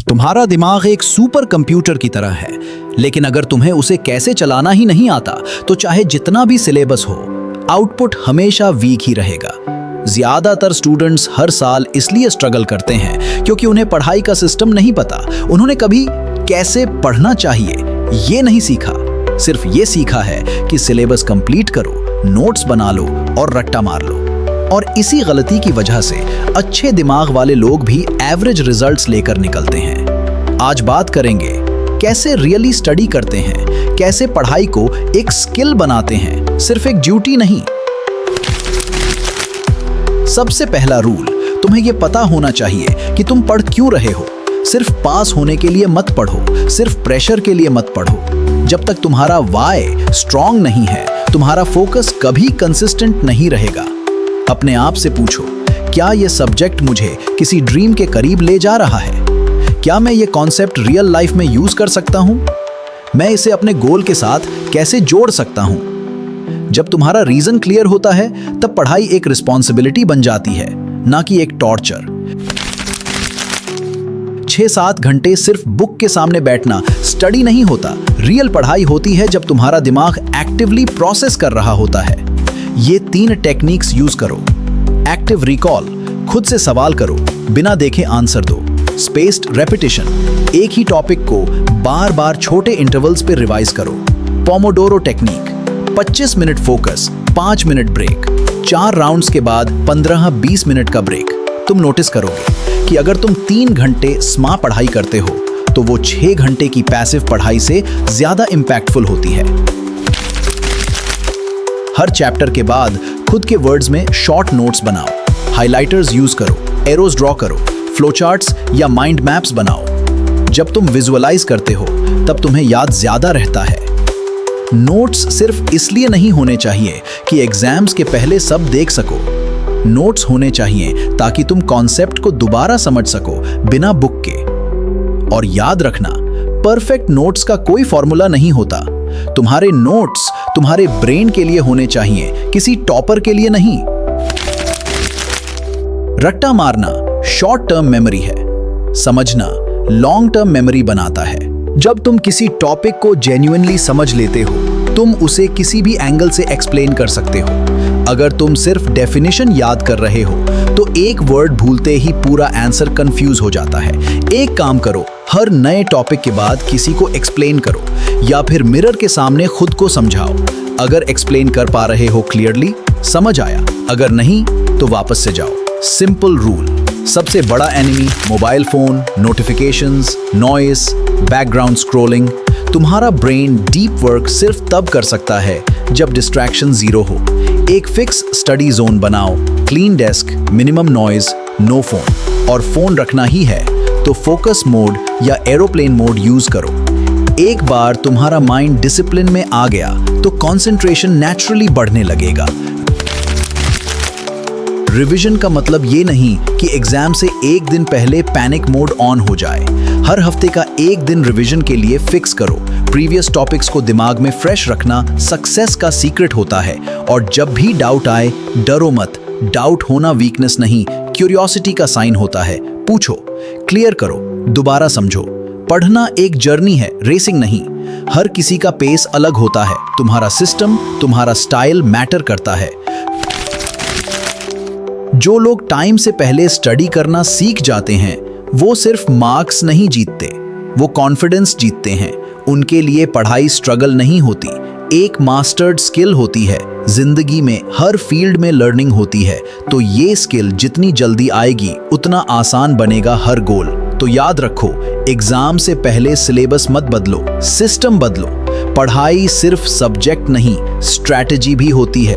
तुम्हारा दिमाग एक सुपर कंप्यूटर की तरह है, लेकिन अगर तुम्हें उसे कैसे चलाना ही नहीं आता तो चाहे जितना भी सिलेबस हो, आउटपुट हमेशा वीक ही रहेगा। ज्यादातर स्टूडेंट्स हर साल इसलिए स्ट्रगल करते हैं क्योंकि उन्हें पढ़ाई का सिस्टम नहीं पता। उन्होंने कभी कैसे पढ़ना चाहिए ये नहीं सीखा, सिर्फ ये सीखा है कि सिलेबस कंप्लीट करो, नोट्स बना लो और रट्टा मार लो। और इसी गलती की वजह से अच्छे दिमाग वाले लोग भी एवरेज रिजल्ट्स लेकर निकलते हैं। आज बात करेंगे कैसे रियली स्टडी करते हैं, कैसे पढ़ाई को एक स्किल बनाते हैं, सिर्फ एक ड्यूटी नहीं। सबसे पहला रूल, तुम्हें यह पता होना चाहिए कि तुम पढ़ क्यों रहे हो। सिर्फ पास होने के लिए मत पढ़ो, सिर्फ प्रेशर के लिए मत पढ़ो। जब तक तुम्हारा वाई स्ट्रॉन्ग नहीं है, तुम्हारा फोकस कभी कंसिस्टेंट नहीं रहेगा। अपने आप से पूछो, क्या यह सब्जेक्ट मुझे किसी ड्रीम के करीब ले जा रहा है? क्या मैं ये कॉन्सेप्ट रियल लाइफ में यूज कर सकता हूं? मैं इसे अपने गोल के साथ कैसे जोड़ सकता हूं? जब तुम्हारा रीजन क्लियर होता है, तब पढ़ाई एक रिस्पॉन्सिबिलिटी बन जाती है, ना कि एक टॉर्चर। 6-7 घंटे सिर्फ बुक के सामने बैठना स्टडी नहीं होता। रियल पढ़ाई होती है जब तुम्हारा दिमाग एक्टिवली प्रोसेस कर रहा होता है। ये 3 टेक्निक्स यूज करो। एक्टिव रिकॉल, खुद से सवाल करो, बिना देखे आंसर दो। स्पेस्ड रेपिटेशन, एक ही टॉपिक को बार बार छोटे इंटरवल्स पे रिवाइज करो। Pomodoro technique, 25 minute focus, 5 minute break, 4 rounds के बाद 15-20 मिनट का ब्रेक। तुम नोटिस करोगे कि अगर तुम 3 घंटे स्मार्ट पढ़ाई करते हो तो वो 6 घंटे की पैसिव पढ़ाई से ज्यादा इंपैक्टफुल होती है। हर चैप्टर के बाद खुद के वर्ड्स में शॉर्ट नोट्स बनाओ, हाइलाइटर्स यूज करो, एरोस ड्रॉ करो, फ्लोचार्ट्स या माइंड मैप्स बनाओ। जब तुम विजुअलाइज करते हो तब तुम्हें याद ज्यादा रहता है। नोट्स सिर्फ इसलिए नहीं होने चाहिए कि एग्जाम्स के पहले सब देख सको। नोट्स होने चाहिए ताकि तुम कॉन्सेप्ट को दोबारा समझ सको बिना बुक के। और याद रखना, परफेक्ट नोट्स का कोई फॉर्मूला नहीं होता। तुम्हारे नोट्स तुम्हारे ब्रेन के लिए होने चाहिए, किसी टॉपर के लिए नहीं। रट्टा मारना शॉर्ट टर्म मेमोरी है, समझना लॉन्ग टर्म मेमोरी बनाता है। जब तुम किसी टॉपिक को जेन्युइनली समझ लेते हो, तुम उसे किसी भी एंगल से एक्सप्लेन कर सकते हो। अगर तुम सिर्फ डेफिनेशन याद कर रहे हो तो एक वर्ड भूलते ही पूरा आंसर कंफ्यूज हो जाता है। एक काम करो, हर नए टॉपिक के बाद किसी को एक्सप्लेन करो या फिर मिरर के सामने खुद को समझाओ। अगर एक्सप्लेन कर पा रहे हो क्लियरली, समझ आया, अगर नहीं तो वापस से जाओ। सिंपल रूल, सबसे बड़ा enemy mobile phone, notifications, noise, background scrolling. तुम्हारा ब्रेन डीप वर्क सिर्फ तब कर सकता है जब डिस्ट्रैक्शन जीरो हो। एक फिक्स स्टडी जोन बनाओ, clean desk, minimum noise, no phone. और फोन रखना ही है तो फोकस मोड या एरोप्लेन मोड यूज करो। एक बार तुम्हारा माइंड डिसिप्लिन में आ गया तो कंसंट्रेशन नेचुरली बढ़ने लगेगा। रिवीजन का मतलब ये नहीं कि एग्जाम से एक दिन पहले पैनिक मोड ऑन हो जाए। हर हफ्ते का एक दिन रिवीजन के लिए फिक्स करो। प्रीवियस टॉपिक्स को दिमाग में फ्रेश रखना सक्सेस का सीक्रेट होता है। और जब भी डाउट आए, डरो मत। डाउट होना वीकनेस नहीं, क्यूरियोसिटी का साइन होता है। पूछो, क्लियर करो, दोबारा समझो। पढ़ना एक जर्नी है, रेसिंग नहीं। हर किसी का पेस अलग होता है। तुम्हारा सिस्टम, तुम्हारा स्टाइल मैटर करता है। जो लोग टाइम से पहले स्टडी करना सीख जाते हैं, वो सिर्फ मार्क्स नहीं जीतते, वो कॉन्फिडेंस जीतते हैं। उनके लिए पढ़ाई स्ट्रगल नहीं होती, एक मास्टर्ड स्किल होती है। जिंदगी में हर फील्ड में लर्निंग होती है, तो ये स्किल जितनी जल्दी आएगी उतना आसान बनेगा हर गोल। तो याद रखो, एग्जाम से पहले सिलेबस मत बदलो, सिस्टम बदलो। पढ़ाई सिर्फ सब्जेक्ट नहीं, स्ट्रैटेजी भी होती है।